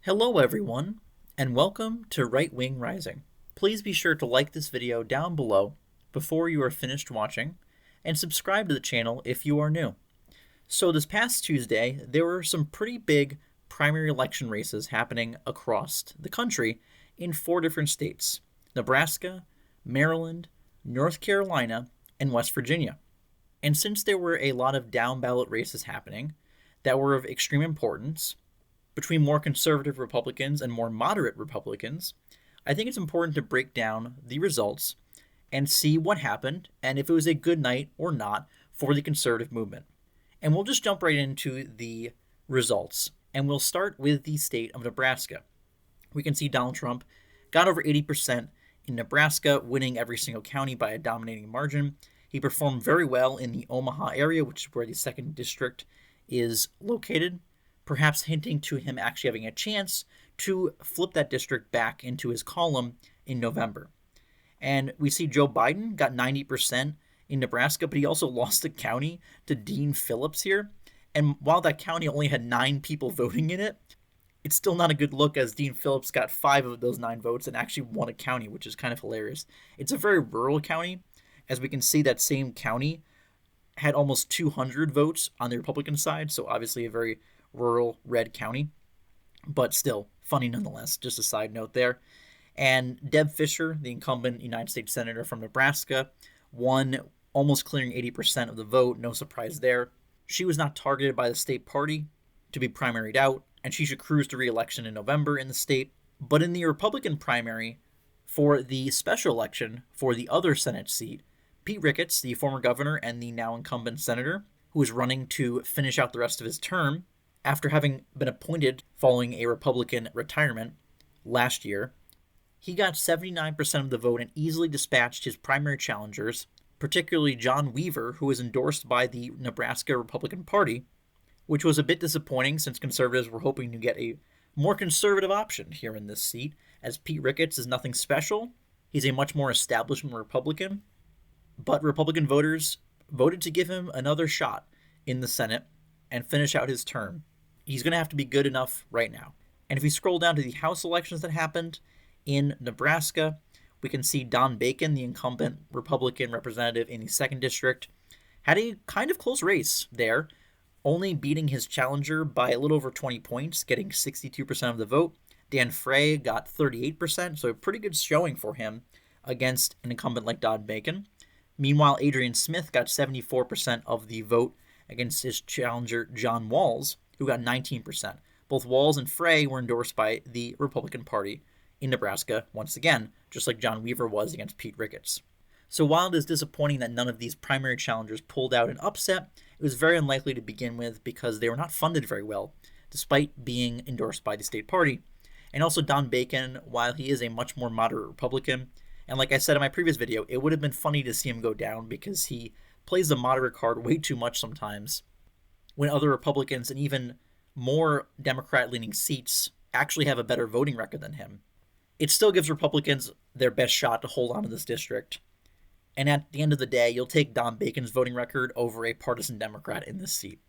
Hello everyone, and welcome to Right Wing Rising. Please be sure to like this video down below before you are finished watching, and subscribe to the channel if you are new. So this past Tuesday, there were some pretty big primary election races happening across the country in 4 different states: Nebraska, Maryland, North Carolina, and West Virginia. And since there were a lot of down ballot races happening that were of extreme importance, between more conservative Republicans and more moderate Republicans, I think it's important to break down the results and see what happened and if it was a good night or not for the conservative movement. And we'll just jump right into the results. And we'll start with the state of Nebraska. We can see Donald Trump got over 80% in Nebraska, winning every single county by a dominating margin. He performed very well in the Omaha area, which is where the 2nd district is located, perhaps hinting to him actually having a chance to flip that district back into his column in November. And we see Joe Biden got 90% in Nebraska, but he also lost the county to Dean Phillips here. And while that county only had 9 people voting in it, it's still not a good look, as Dean Phillips got 5 of those 9 votes and actually won a county, which is kind of hilarious. It's a very rural county. As we can see, that same county had almost 200 votes on the Republican side, so obviously a very rural red county, but still funny nonetheless. Just a side note there. And Deb Fischer, the incumbent United States Senator from Nebraska, won, almost clearing 80% of the vote. No surprise there. She was not targeted by the state party to be primaried out, and she should cruise to re-election in November in the state. But in the Republican primary for the special election for the other Senate seat, Pete Ricketts, the former governor and the now incumbent senator, who is running to finish out the rest of his term after having been appointed following a Republican retirement last year, he got 79% of the vote and easily dispatched his primary challengers, particularly John Weaver, who was endorsed by the Nebraska Republican Party, which was a bit disappointing since conservatives were hoping to get a more conservative option here in this seat, as Pete Ricketts is nothing special. He's a much more establishment Republican, but Republican voters voted to give him another shot in the Senate and finish out his term. He's going to have to be good enough right now. And if we scroll down to the House elections that happened in Nebraska, we can see Don Bacon, the incumbent Republican representative in the 2nd district, had a kind of close race there, only beating his challenger by a little over 20 points, getting 62% of the vote. Dan Frey got 38%, so a pretty good showing for him against an incumbent like Don Bacon. Meanwhile, Adrian Smith got 74% of the vote against his challenger John Walz, who got 19%. Both Walz and Frey were endorsed by the Republican Party in Nebraska, once again, just like John Weaver was against Pete Ricketts. So while it is disappointing that none of these primary challengers pulled out an upset, it was very unlikely to begin with because they were not funded very well, despite being endorsed by the state party. And also Don Bacon, while he is a much more moderate Republican, and like I said in my previous video, it would have been funny to see him go down because he plays the moderate card way too much sometimes, when other Republicans and even more Democrat-leaning seats actually have a better voting record than him. It still gives Republicans their best shot to hold on to this district. And at the end of the day, you'll take Don Bacon's voting record over a partisan Democrat in this seat.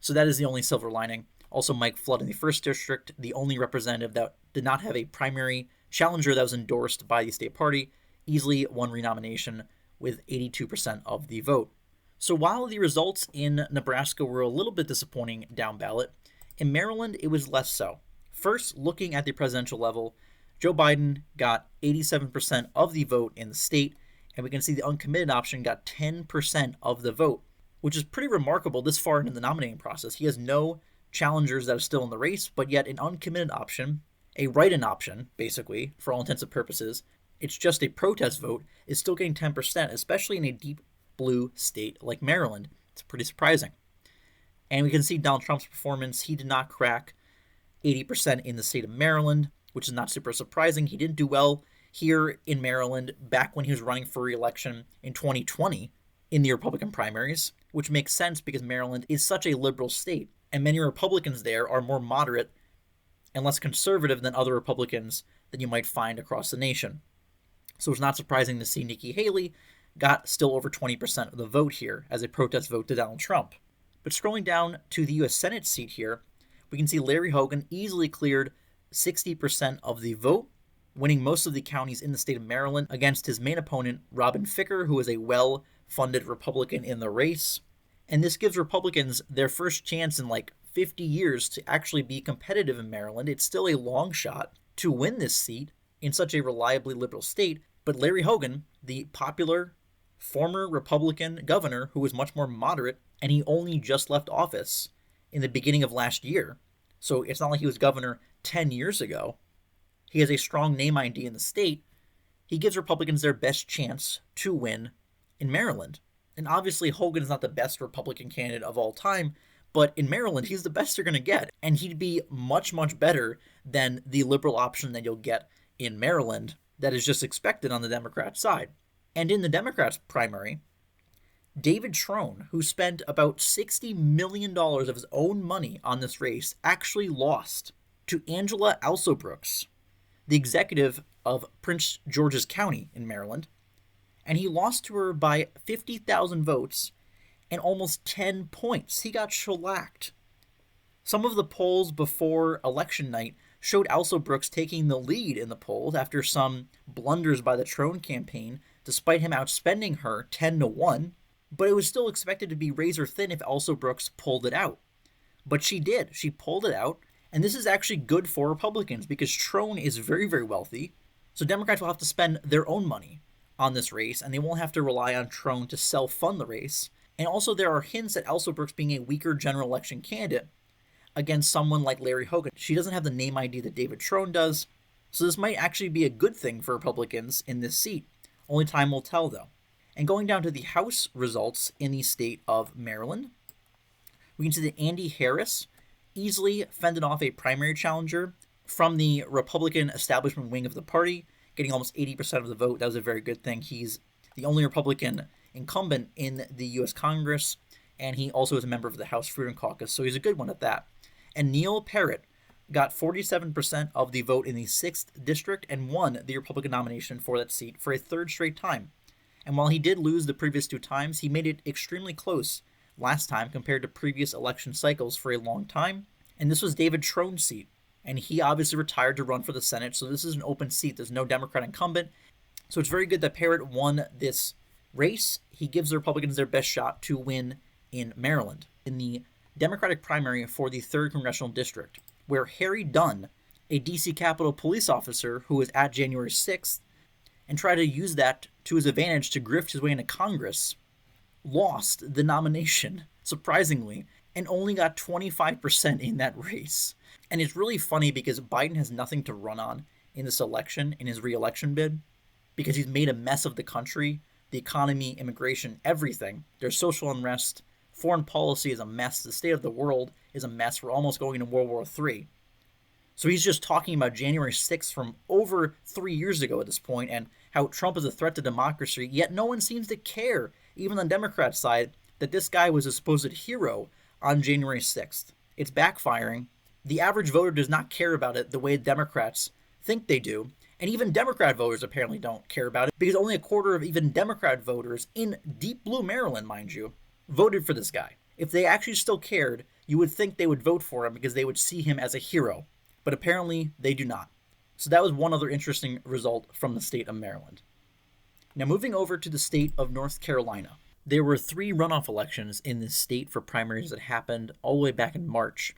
So that is the only silver lining. Also, Mike Flood in the 1st district, the only representative that did not have a primary challenger that was endorsed by the state party, easily won renomination with 82% of the vote. So while the results in Nebraska were a little bit disappointing down ballot, in Maryland it was less so. First, looking at the presidential level, Joe Biden got 87% of the vote in the state, and we can see the uncommitted option got 10% of the vote, which is pretty remarkable this far into the nominating process. He has no challengers that are still in the race, but yet an uncommitted option, a write-in option, basically, for all intents and purposes, it's just a protest vote, is still getting 10%, especially in a deep blue state like Maryland. It's pretty surprising. And we can see Donald Trump's performance. He did not crack 80% in the state of Maryland, which is not super surprising. He didn't do well here in Maryland back when he was running for re-election in 2020 in the Republican primaries, which makes sense because Maryland is such a liberal state, and many Republicans there are more moderate and less conservative than other Republicans that you might find across the nation. So it's not surprising to see Nikki Haley got still over 20% of the vote here as a protest vote to Donald Trump. But scrolling down to the U.S. Senate seat here, we can see Larry Hogan easily cleared 60% of the vote, winning most of the counties in the state of Maryland against his main opponent, Robin Ficker, who is a well-funded Republican in the race. And this gives Republicans their first chance in like 50 years to actually be competitive in Maryland. It's still a long shot to win this seat in such a reliably liberal state, but Larry Hogan, the popular former Republican governor who was much more moderate, and he only just left office in the beginning of last year, so it's not like he was governor 10 years ago. He has a strong name ID in the state. He gives Republicans their best chance to win in Maryland. And obviously, Hogan is not the best Republican candidate of all time, but in Maryland, he's the best you're going to get. And he'd be much, much better than the liberal option that you'll get in Maryland that is just expected on the Democrat side. And in the Democrats' primary, David Trone, who spent about $60 million of his own money on this race, actually lost to Angela Alsobrooks, the executive of Prince George's County in Maryland, and he lost to her by 50,000 votes and almost 10 points. He got shellacked. Some of the polls before election night showed Alsobrooks taking the lead in the polls after some blunders by the Trone campaign, despite him outspending her 10-1, but it was still expected to be razor thin if Alsobrooks pulled it out. But she did. She pulled it out, and this is actually good for Republicans because Trone is very, very wealthy, so Democrats will have to spend their own money on this race, and they won't have to rely on Trone to self-fund the race. And also there are hints at Alsobrooks being a weaker general election candidate against someone like Larry Hogan. She doesn't have the name ID that David Trone does, so this might actually be a good thing for Republicans in this seat. Only time will tell, though. And going down to the House results in the state of Maryland, we can see that Andy Harris easily fended off a primary challenger from the Republican establishment wing of the party, getting almost 80% of the vote. That was a very good thing. He's the only Republican incumbent in the U.S. Congress, and he also is a member of the House Freedom Caucus, so he's a good one at that. And Neil Parrott got 47% of the vote in the 6th district and won the Republican nomination for that seat for a third straight time. And while he did lose the previous 2 times, he made it extremely close last time compared to previous election cycles for a long time. And this was David Trone's seat, and he obviously retired to run for the Senate, so this is an open seat. There's no Democrat incumbent. So it's very good that Parrott won this race. He gives the Republicans their best shot to win in Maryland in the Democratic primary for the 3rd Congressional District, where Harry Dunn, a D.C. Capitol police officer who was at January 6th and tried to use that to his advantage to grift his way into Congress, lost the nomination, surprisingly, and only got 25% in that race. And it's really funny because Biden has nothing to run on in this election, in his re-election bid, because he's made a mess of the country, the economy, immigration, everything. There's social unrest. Foreign policy is a mess. The state of the world is a mess. We're almost going into World War III. So he's just talking about January 6th from over 3 years ago at this point and how Trump is a threat to democracy, yet no one seems to care, even on the Democrat side, that this guy was a supposed hero on January 6th. It's backfiring. The average voter does not care about it the way Democrats think they do. And even Democrat voters apparently don't care about it because only a quarter of even Democrat voters in deep blue Maryland, mind you, voted for this guy. If they actually still cared, you would think they would vote for him because they would see him as a hero. But apparently they do not. So that was one other interesting result from the state of Maryland. Now moving over to the state of North Carolina. There were 3 runoff elections in this state for primaries that happened all the way back in March.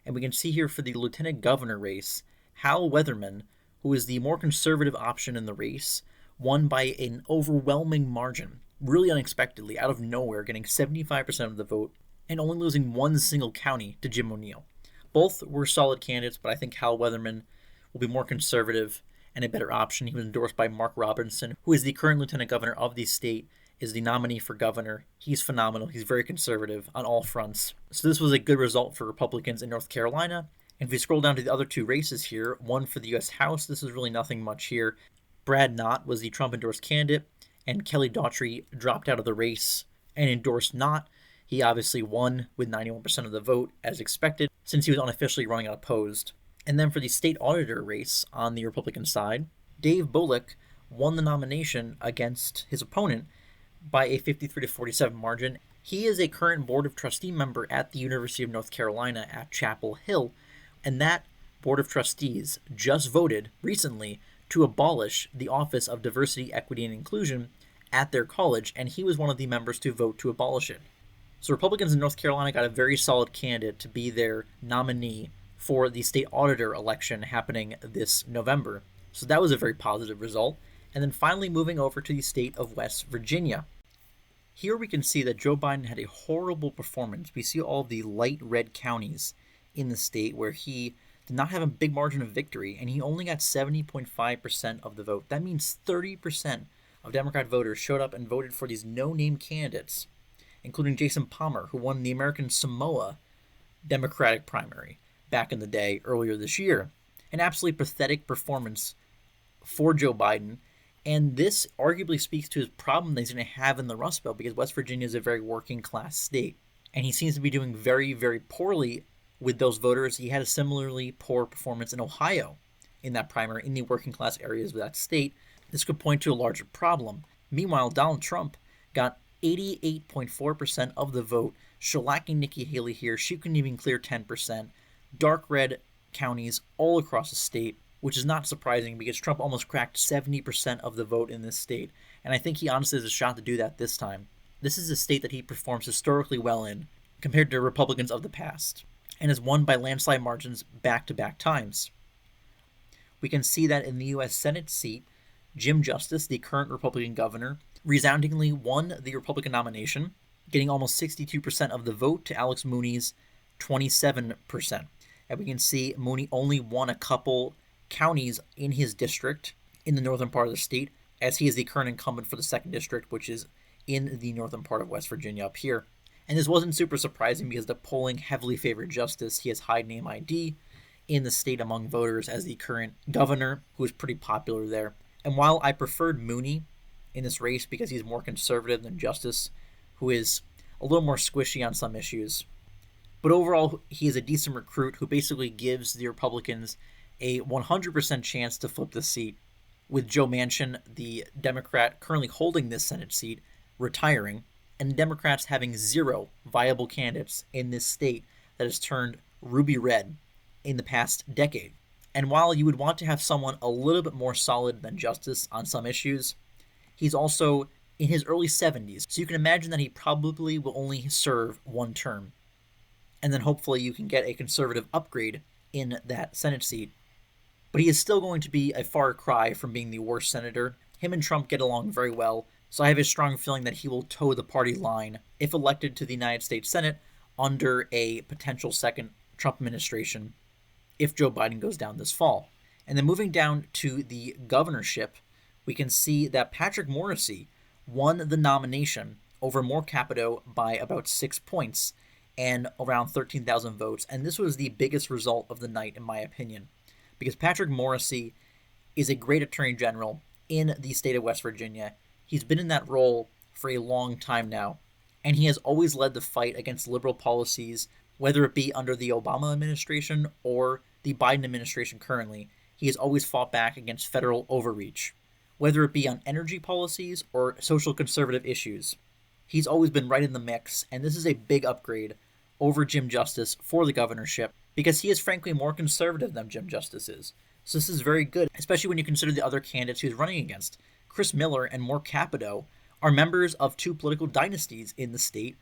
And we can see here for the lieutenant governor race, Hal Weatherman, who is the more conservative option in the race, won by an overwhelming margin, really unexpectedly, out of nowhere, getting 75% of the vote and only losing 1 single county to Jim O'Neill. Both were solid candidates, but I think Hal Weatherman will be more conservative and a better option. He was endorsed by Mark Robinson, who is the current lieutenant governor of the state, is the nominee for governor. He's phenomenal. He's very conservative on all fronts. So this was a good result for Republicans in North Carolina. And if we scroll down to the other 2 races here, one for the U.S. House, this is really nothing much here. Brad Knott was the Trump-endorsed candidate, and Kelly Daughtry dropped out of the race and endorsed Knott. He obviously won with 91% of the vote, as expected, since he was unofficially running unopposed. And then for the state auditor race on the Republican side, Dave Bullock won the nomination against his opponent by a 53-47 margin. He is a current Board of Trustee member at the University of North Carolina at Chapel Hill, And that Board of Trustees just voted recently to abolish the Office of Diversity, Equity, and Inclusion at their college, and he was one of the members to vote to abolish it. So Republicans in North Carolina got a very solid candidate to be their nominee for the state auditor election happening this November. So that was a very positive result. And then finally moving over to the state of West Virginia. Here we can see that Joe Biden had a horrible performance. We see all the light red counties in the state where he did not have a big margin of victory, and he only got 70.5% of the vote. That means 30% of Democrat voters showed up and voted for these no-name candidates, including Jason Palmer, who won the American Samoa Democratic primary back in the day earlier this year. An absolutely pathetic performance for Joe Biden, and this arguably speaks to his problem that he's going to have in the Rust Belt, because West Virginia is a very working-class state, and he seems to be doing very, very poorly with those voters. He had a similarly poor performance in Ohio in that primary, in the working-class areas of that state. This could point to a larger problem. Meanwhile, Donald Trump got 88.4% of the vote, shellacking Nikki Haley here. She couldn't even clear 10%. Dark red counties all across the state, which is not surprising because Trump almost cracked 70% of the vote in this state, and I think he honestly has a shot to do that this time. This is a state that he performs historically well in compared to Republicans of the past, and has won by landslide margins back-to-back times. We can see that in the U.S. Senate seat, Jim Justice, the current Republican governor, resoundingly won the Republican nomination, getting almost 62% of the vote to Alex Mooney's 27%. And we can see Mooney only won a couple counties in his district in the northern part of the state, as he is the current incumbent for the 2nd district, which is in the northern part of West Virginia up here. And this wasn't super surprising because the polling heavily favored Justice. He has high name ID in the state among voters as the current governor, who is pretty popular there. And while I preferred Mooney in this race because he's more conservative than Justice, who is a little more squishy on some issues, but overall he is a decent recruit who basically gives the Republicans a 100% chance to flip the seat, with Joe Manchin, the Democrat currently holding this Senate seat, retiring, and the Democrats having zero viable candidates in this state that has turned ruby red in the past decade. And while you would want to have someone a little bit more solid than Justice on some issues, he's also in his early 70s, so you can imagine that he probably will only serve one term. And then hopefully you can get a conservative upgrade in that Senate seat. But he is still going to be a far cry from being the worst senator. Him and Trump get along very well, so I have a strong feeling that he will toe the party line if elected to the United States Senate under a potential second Trump administration if Joe Biden goes down this fall. And then moving down to the governorship, we can see that Patrick Morrisey won the nomination over Moore Capito by about 6 points and around 13,000 votes. And this was the biggest result of the night, in my opinion, because Patrick Morrisey is a great attorney general in the state of West Virginia. He's been in that role for a long time now, and he has always led the fight against liberal policies, whether it be under the Obama administration or the Biden administration currently. He has always fought back against federal overreach, whether it be on energy policies or social conservative issues. He's always been right in the mix, and this is a big upgrade over Jim Justice for the governorship, because he is frankly more conservative than Jim Justice is. So this is very good, especially when you consider the other candidates he's running against. Chris Miller and Moore Capito are members of two political dynasties in the state.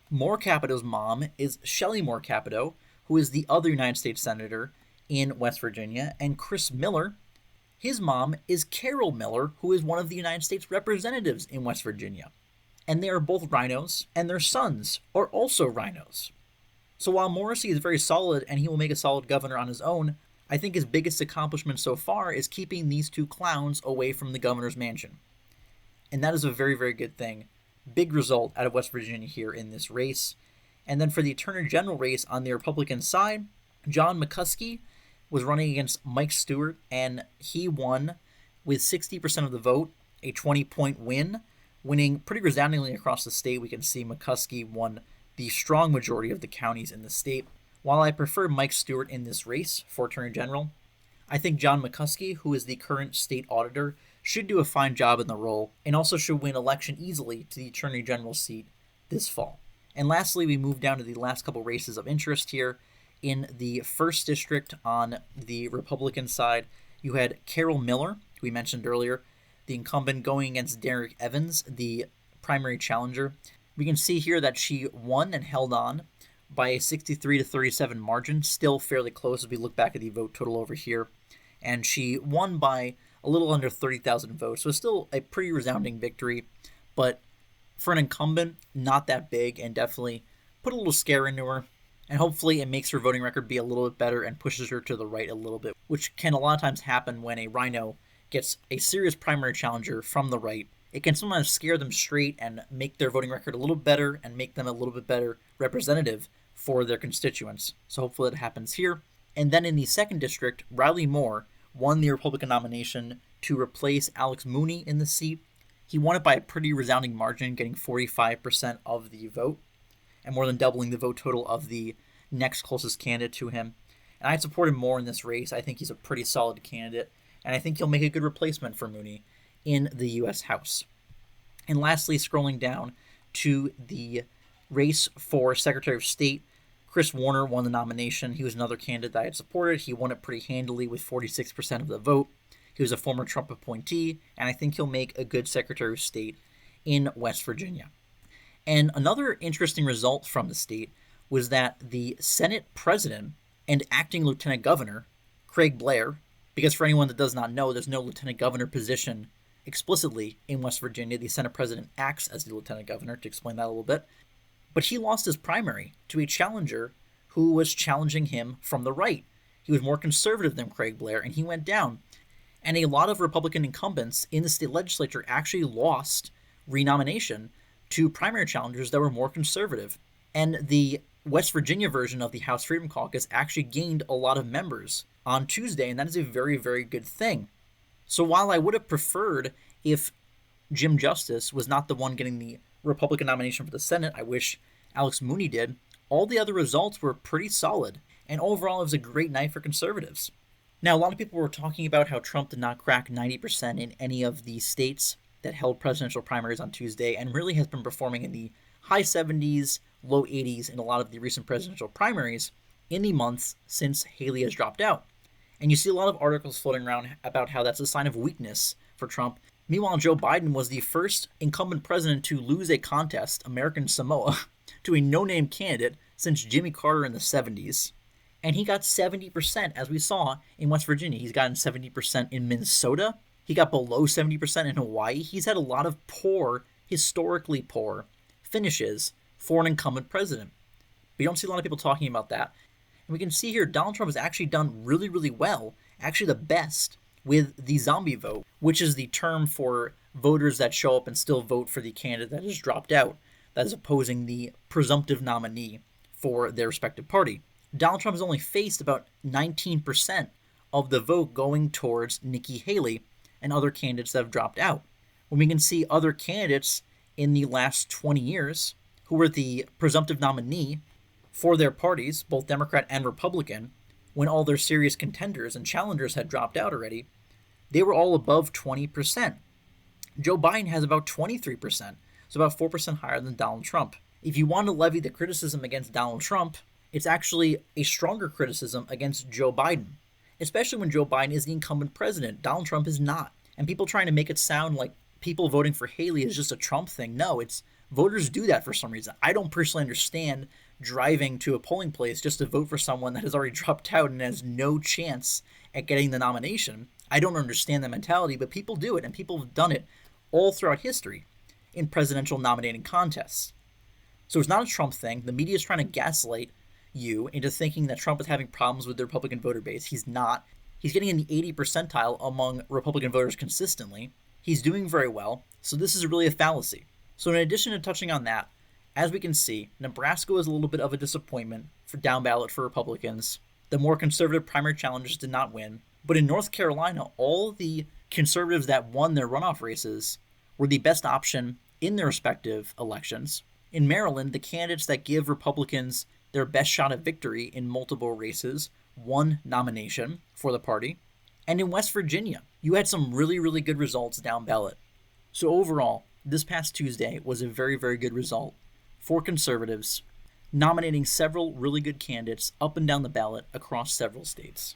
Moore Capito's mom is Shelley Moore Capito, who is the other United States Senator in West Virginia, and Chris Miller, his mom is Carol Miller, who is one of the United States representatives in West Virginia. And they are both RINOs, and their sons are also RINOs. So while Morrisey is very solid and he will make a solid governor on his own, I think his biggest accomplishment so far is keeping these two clowns away from the governor's mansion. And that is a very, very good thing. Big result out of West Virginia here in this race. And then for the Attorney General race on the Republican side, John McCuskey was running against Mike Stewart, and he won with 60% of the vote, a 20-point win, winning pretty resoundingly across the state. We can see McCuskey won the strong majority of the counties in the state. While I prefer Mike Stewart in this race for Attorney General, I think John McCuskey, who is the current state auditor, should do a fine job in the role, and also should win election easily to the Attorney General seat this fall. And lastly, we move down to the last couple races of interest here. In the 1st district on the Republican side, you had Carol Miller, who we mentioned earlier, the incumbent, going against Derek Evans, the primary challenger. We can see here that she won and held on by a 63-37 margin, still fairly close as we look back at the vote total over here. And she won by a little under 30,000 votes, so still a pretty resounding victory, but for an incumbent, not that big, and definitely put a little scare into her. And hopefully it makes her voting record be a little bit better and pushes her to the right a little bit, which can a lot of times happen when a RINO gets a serious primary challenger from the right. It can sometimes scare them straight and make their voting record a little better and make them a little bit better representative for their constituents. So hopefully that happens here. And then in the 2nd district, Riley Moore won the Republican nomination to replace Alex Mooney in the seat. He won it by a pretty resounding margin, getting 45% of the vote, and more than doubling the vote total of the next closest candidate to him. And I support him more in this race. I think he's a pretty solid candidate, and I think he'll make a good replacement for Mooney in the U.S. House. And lastly, scrolling down to the race for Secretary of State, Chris Warner won the nomination. He was another candidate that I had supported. He won it pretty handily with 46% of the vote. He was a former Trump appointee, and I think he'll make a good Secretary of State in West Virginia. And another interesting result from the state was that the Senate President and acting Lieutenant Governor, Craig Blair, because for anyone that does not know, there's no Lieutenant Governor position explicitly in West Virginia. The Senate President acts as the Lieutenant Governor, to explain that a little bit. But he lost his primary to a challenger who was challenging him from the right. He was more conservative than Craig Blair, and he went down. And a lot of Republican incumbents in the state legislature actually lost renomination to primary challengers that were more conservative. And the West Virginia version of the House Freedom Caucus actually gained a lot of members on Tuesday, and that is a very, very good thing. So while I would have preferred if Jim Justice was not the one getting the Republican nomination for the Senate, I wish Alex Mooney did, all the other results were pretty solid, and overall it was a great night for conservatives. Now, a lot of people were talking about how Trump did not crack 90% in any of the states that held presidential primaries on Tuesday, and really has been performing in the high 70s, low 80s in a lot of the recent presidential primaries in the months since Haley has dropped out. And you see a lot of articles floating around about how that's a sign of weakness for Trump. Meanwhile, Joe Biden was the first incumbent president to lose a contest, American Samoa, to a no-name candidate since Jimmy Carter in the 70s. And he got 70%, as we saw in West Virginia. He's gotten 70% in Minnesota. He got below 70% in Hawaii. He's had a lot of poor, historically poor, finishes for an incumbent president. But you don't see a lot of people talking about that. And we can see here Donald Trump has actually done really, really well, actually the best, with the zombie vote, which is the term for voters that show up and still vote for the candidate that has dropped out, that is opposing the presumptive nominee for their respective party. Donald Trump has only faced about 19% of the vote going towards Nikki Haley and other candidates that have dropped out. When we can see other candidates in the last 20 years who were the presumptive nominee for their parties, both Democrat and Republican, when all their serious contenders and challengers had dropped out already, they were all above 20%. Joe Biden has about 23%, so about 4% higher than Donald Trump. If you want to levy the criticism against Donald Trump, it's actually a stronger criticism against Joe Biden, especially when Joe Biden is the incumbent president. Donald Trump is not. And people trying to make it sound like people voting for Haley is just a Trump thing. No, it's voters do that for some reason. I don't personally understand driving to a polling place just to vote for someone that has already dropped out and has no chance at getting the nomination. I don't understand the mentality, but people do it, and people have done it all throughout history in presidential nominating contests. So it's not a Trump thing. The media is trying to gaslight you into thinking that Trump is having problems with the Republican voter base. He's not. He's getting in the 80th percentile among Republican voters consistently. He's doing very well, so this is really a fallacy. So in addition to touching on that, as we can see, Nebraska was a little bit of a disappointment for down ballot for Republicans. The more conservative primary challengers did not win. But in North Carolina, all the conservatives that won their runoff races were the best option in their respective elections. In Maryland, the candidates that give Republicans their best shot at victory in multiple races won nomination for the party. And in West Virginia, you had some really, really good results down ballot. So overall, this past Tuesday was a very, very good result for conservatives. nominating several really good candidates up and down the ballot across several states.